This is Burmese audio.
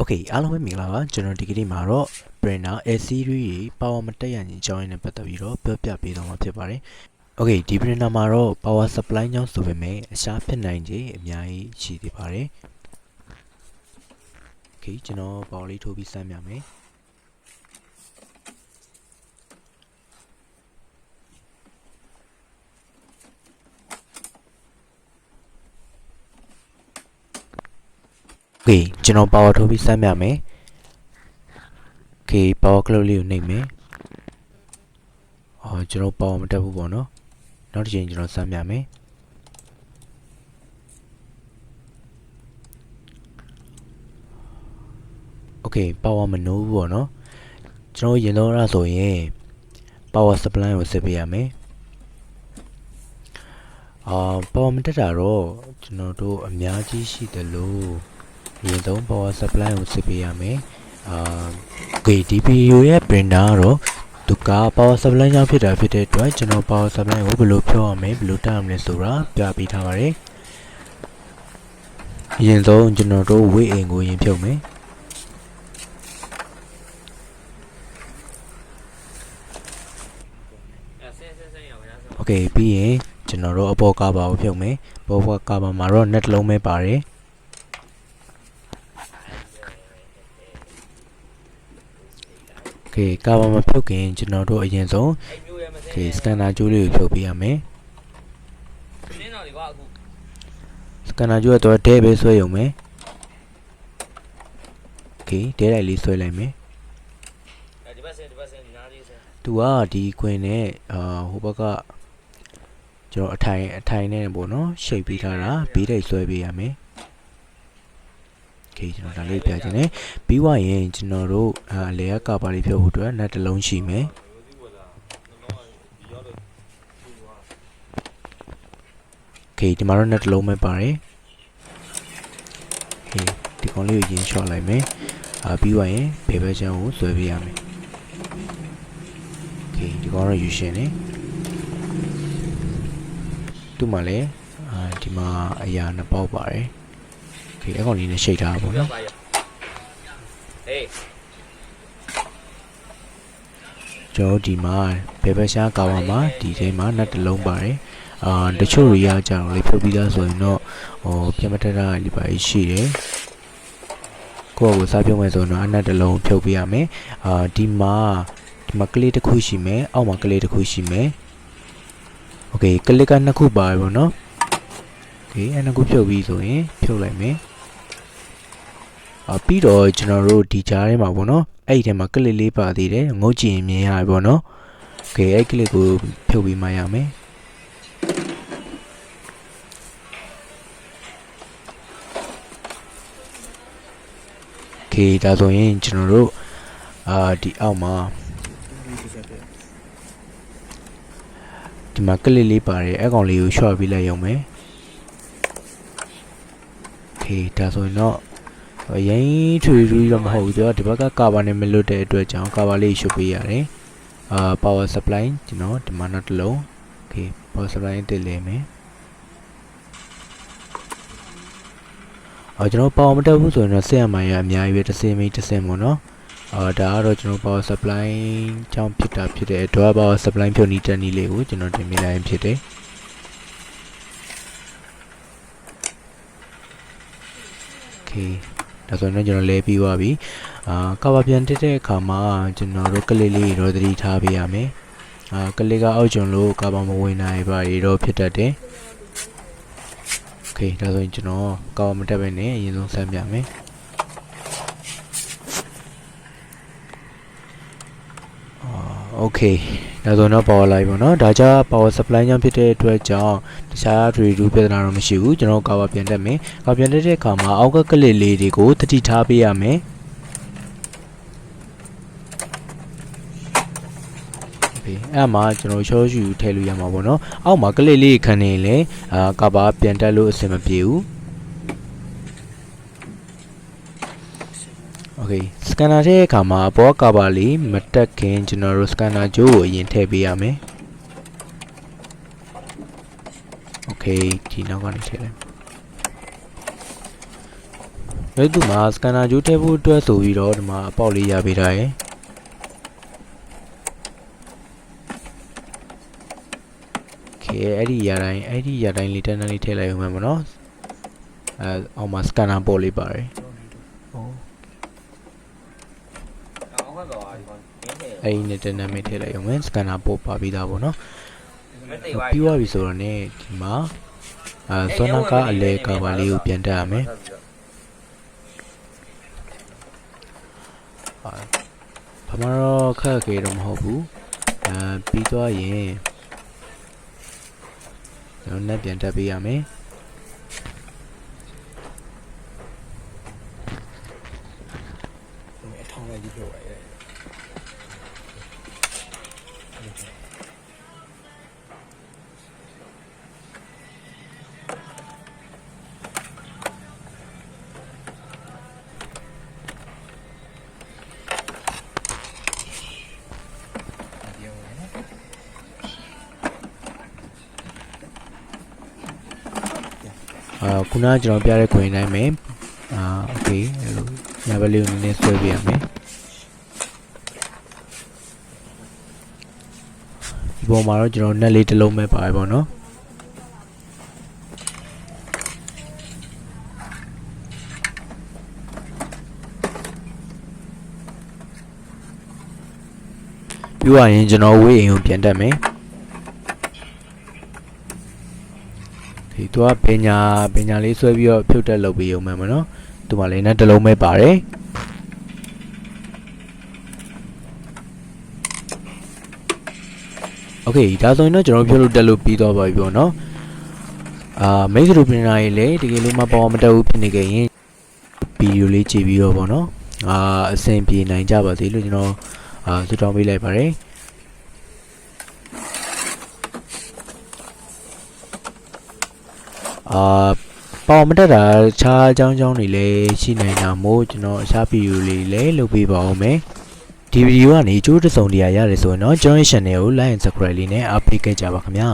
Okay အားလုံးပဲမင်္ဂလာပါကျွန်တော်ဒီကနေ့မှာတော့ printer Lseries တွေ power မတက်ရရင်အကြောင်းရင်းနဲ့ပတ်သက်ပြီးတော့ပြောပြပေးသွားမှာဖြစ်ပါတယ် Okay ဒီ printer မှာတော့ power supply ကြောင့်ဆိုပေမဲ့အရှားဖြစ်နိုင်ခြေအများကြီးရှိသေးပါတယ် Okay ကျွန်တော် power လေးထိုးပြီးစမ်းပြမယ်Okay ကျွန်တော် power ထိုးပြီးစမ်းပြမယ် Okay power clock လေးကိုနှိပ်မယ်ကျွန်တော် power မတက်ဘူးပေါ့နော်နောက်တစ်ချိန်ကျွန်တော်စမ်းပြမယ် Okay power မနိုးဘူးပေါ့နော်ကျွန်တော်ရင်တော့အဲ့ဆိုရင် power supply ကိုစစ်ပေးရမယ်power မတက်တာတော့ကျွန်တော်တို့အများကြီးရှိတယ်လို့ရင်သုံး power supply ကိုစစ်ပေးရမယ်Okay DPU ရဲ့ printer ကတော့သူက power supply ကြောင့်ဖြစ်တာဖြစ်တဲ့အတွက်ကျွန်တော် power supply ကိုဘယ်လိုဖြောရမလဲဘယ်လိုတက်ရမလဲဆိုတာပြပေးထားပါတယ်ရင်သုံးကျွန်တော်တို့ weight အိမ်ကိုရင်ဖြုတ်မယ် Okay ပြီးရင်ကျွန်တော်တို့အပေါ်ကာဘာကိုဖြုတ်မယ်ပေါ်ကာဘာမှာတော့ net လုံးပဲပါတယ်Okay ကာဘာမဖြုတ်ခင်ကျွန်တော်တို့အရင်ဆုံး Okay scanner ကြိုးလေးကိုဖြုတ်ပေးရမယ် scanner ကြိုးကတော့ဒဲပဲဆွဲရုံပဲ Okay ဒဲလိုက်လေးဆွဲလိုက်မယ်သူကဒီခွင်နဲ့ဟိုဘက်ကကျွန်တော်အထိုင်နဲ့ပေါ့နော်ရှိတ်ပေးထားတာဘေးတိုက်ဆွဲပေးရမယ် Okay ကျွန်တော်ဒါလေးပြချင်တယ်ပြီးွားရင်ကျွန်တော်တို့လေယာကာဘာလေးဖြုတ်ဖို့အတွက် net တစ်လုံးရှိမယ် Okay ဒီမှာတော့ net တစ်လုံးပဲပါတယ် Okay ဒီကောင်လေးကိုရင်းလျှော့လိုက်မယ်ပြီးွားရင်ဘေးဘက်ချမ်းကိုဆွဲပေးရမယ် Okay ဒီကောင်တော့ယူရှင်နေသူ့မှာလည်းဒီမှာအရာနှစ်ပေါက်ပါတယ် Okay အကောင်လေးနဲ့ရှိတ်ထားပါဘောနော်ကျွန်တော်ဒီမှာဘေဘက်ရှားကာဘာမှာဒီထဲမှာနတ်တစ်လုံးပါတယ်တချို့တွေကကြတော့လေဖြုတ်ပြီးသားဆိုရင်တော့ပြတ်မထက်တာလေးပါရှိတယ်ကိုယ့်ကိုစားပြုံးမယ်ဆိုတော့အနတ်တစ်လုံးဖြုတ်ပေးရမယ်ဒီမှာကလေးတစ်ခုရှိမယ်အောက်မှာကလေးတစ်ခုရှိမယ် Okay ကလစ်ကနှစ်ခုပါပဲပေါ့နော် Okay အဲ့နှစ်ခုဖြုတ်ပြီးဆိုရင်ဖြုတ်လိုက်မယ်ပြီးတော့ကျွန်တော်တို့ဒီကြားထဲမှာပေါ့နော်အဲ့ဒီထဲမှာကလစ်လေးပါသေးတယ်ငုတ်ကြည့်ရင်မြင်ရပြီပေါ့နော် Okay အဲ့ကလစ်ကိုဖြုတ်ပြီးမှရမယ် Okay ဒါဆိုရင်ကျွန်တော်တို့ဒီအောက်မှာဒီမှာကလစ်လေးပါတယ်အဲ့ကောင်လေးကို short ပြီးလိုက်ရုံပဲ Okay ဒါဆိုရင်တော့ရင်ထွေထူးတော့မဟုတ်ဘူးသူကဒီဘက်ကကာဘာနဲ့မလွတ်တဲ့အတွက်ကြောင့်ကာဘာလေးရှုပ်ပေးရတယ်power supply ကျွန်တော်ဒီမှာနောက်တစ်လုံး Okay power supply တက်လဲမယ်ကျွန်တော် power မတက်ဘူးဆိုရင်တော့ဆက်ရမှာရအများကြီးပဲတစ်စင်းမိတစ်စင်းပေါ့နော်ဒါကတော့ကျွန်တော် power supply ကြောင့်ဖြစ်တာဖြစ်တဲ့အတွက် power supply ဖြုတ်နီးတက်နီးလေးကိုကျွန်တော်တင်ပြလိုက်ဖြစ်တယ် Okay ဒါဆိုရင်ကျွန်တော်လဲပြီးသွားပြီကာဘာပြန်တက်တဲ့အခါမှာကျွန်တော်တို့ကလစ်လေးတော့သတိထားပေးရမယ်ကလစ်ကအောက်ကျုံလို့ကာဘာမဝင်နိုင်ပါရတော့ဖြစ်တတ်တယ် Okay ဒါဆိုရင်ကျွန်တော်ကာဘာမတက်ပဲနဲ့အရင်ဆုံးစမ်းပြမယ်Okay ဒါဆိုတော့ power line ပေါ့နော်ဒါကြောင့် power supply ကြောင့်ဖြစ်တဲ့အတွက်ကြောင့်တခြား review ပြဿနာတော့မရှိဘူးကျွန်တော်ကာဘာပြန်တက်မယ်ကာဘာပြန်တက်တဲ့အခါမှာအောက်ကကလစ်လေးတွေကိုသတိထားပေးရမယ် Okay အဲ့မှာကျွန်တော် short view ထည့်လို့ရမှာပေါ့နော်အောက်မှာကလစ်လေးခံနေလေကာဘာပြန်တက်လို့အဆင်မပြေဘူး Okay scanner တဲ့အခါမှာအပေါ်ကာဘာလေးမတက်ခင်ကျွန်တော်တို့ scanner ကြိုးကိုအရင်ထည့်ပေးရမယ် Okay ဒီနောက်ကနေထည့်လိုက် အဲ့ဒီမှာ scanner ကြိုးထည့်ဖို့အတွက်ဆိုပြီးတော့ဒီမှာအပေါက်လေးရပေးထားရယ်အဲ့ဒီရတိုင်းလေးတန်းလေးထည့်လိုက်အောင်မယ်မနော်အောက်မှာ scanner ပေါ်လေးပါတယ်အဲ့ဒီနဲ့တန်းလေးထည့်လိုက်အောင်မယ် scanner ပေါ်ပါပြီးသားပေါ့နော်ပြီးသွားပြီဆိုတော့ ਨੇ ဒီမှာဇွန်နာကအလဲကာဘာလေးကိုပြန်တက်ရမယ်ဘာမှတော့ခက်ခဲတော့မဟုတ်ဘူးပြီးသွားရင်ကျွန်တော်နဲ့ပြန်တက်ပေးရမယ်အထောင်းလိုက်ကြည့်ပြောရတယ်ခုနကကျွန်တော်ပြတဲ့ခွင်တိုင်းမယ်โอเคအဲ့လိုညာဘက်လေးကိုနည်းနည်းဆွဲပြရမယ်ဒီပေါ်မှာတော့ကျွန်တော် net လေးတစ်လုံးပဲပါတယ်ပေါ့နော်ပြီးသွားရင်ကျွန်တော်ဝေးအိမ်ကိုပြန်တက်မယ်ဒီတော့ပညာလေးဆွဲပြီးတော့ဖြုတ်တက်လုပ်ပြီးရုံပဲမနော်သူမှလည်းနဲ့တစ်လုံးပဲပါတယ်โอเคဒါဆိုရင်တော့ကျွန်တော်ဖြုတ်လို့တက်လို့ပြီးသွားပါပြီပေါ့နော်micro printer ရေးလေတကယ်လို့မပေါ်မတက်ဘူးဖြစ်နေကြရင်ဗီဒီယိုလေးကြည့်ပြီးတော့ပေါ့နော်အဆင်ပြေနိုင်ကြပါစေလို့ကျွန်တော်ဆုတောင်းပေးလိုက်ပါတယ်ပေါ်မတက်တာခြားအကြောင်းတွေလည်းရှိနိုင်တာမို့ကျွန်တော်အခြားဗီဒီယိုလေးလည်းလုပ်ပေးပါဦးမယ်ဒီဗီဒီယိုကနေကြိုးတစုံတရာရတယ်ဆိုရင်တော့ကျွန်တော်ရဲ့ channel ကို like and subscribe လေးနဲ့အားပေးခဲ့ကြပါခင်ဗျာ